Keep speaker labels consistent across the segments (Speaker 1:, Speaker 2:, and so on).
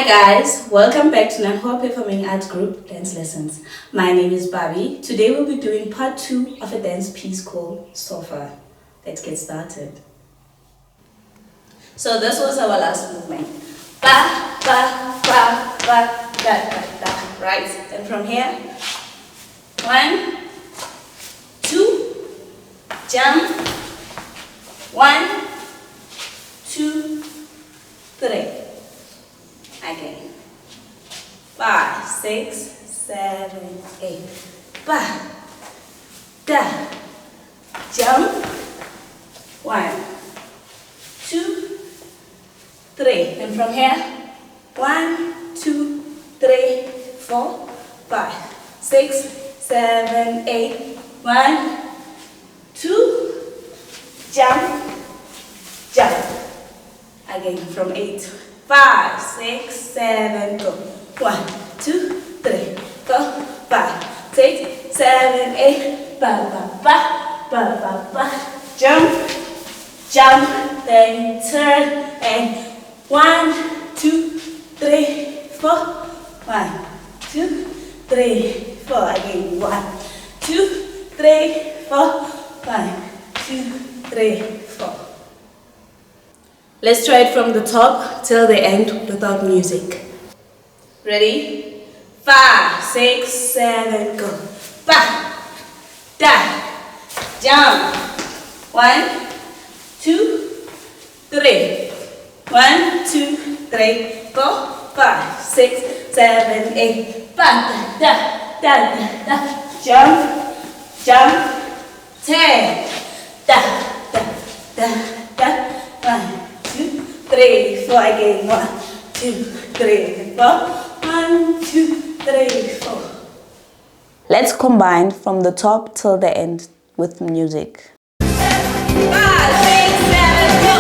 Speaker 1: guys, welcome back to Nanhua Performing Arts Group Dance Lessons. My name is Bobby. Today we'll be doing part 2 of a dance piece called Sofa. Let's get started. So this was our last movement. Ba, ba, ba, ba, da, da, da. Right? And from here, 1, 2, jump, 1, 2, 3. Again. 5, 6, 7, 8. Ba, da, jump. 1, 2, 3. And from here, 1, 2, 3, 4, 5, 6, 7, 8. 1, 2, jump, jump. Again from 8. 5, 6, 7, go. 1, 2, 3, 4, 5, 6, 7, 8. Ba, ba, ba, ba, ba, ba. Jump, jump, then turn, and 1, 2, 3, 4. 1, 2, 3, 4. Again, 1, 2, 3, 4. 1, 2, 3, 4. Let's try it from the top till the end without music. Ready? 5, 6, 7, go. Ba, da, jump. 1, 2, 3. 1, 2, 3, 4, 5, 6, 7, 8. Ba, da, da, da, da. Jump, jump. 10. Da, da, da, da. 1, 2, 3, 4. Again. 1, 2, 3, 4. 1, 2, 3, 4. Let's combine from the top till the end with music. 5, 6, 7, go.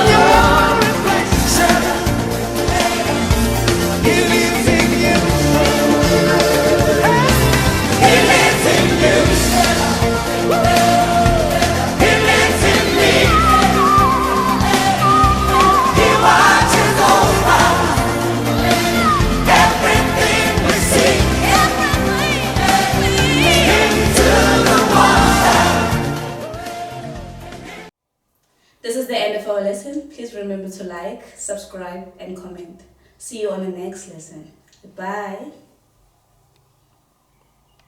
Speaker 1: This is the end of our lesson. Please remember to like, subscribe, and comment. See you on the next lesson. Bye.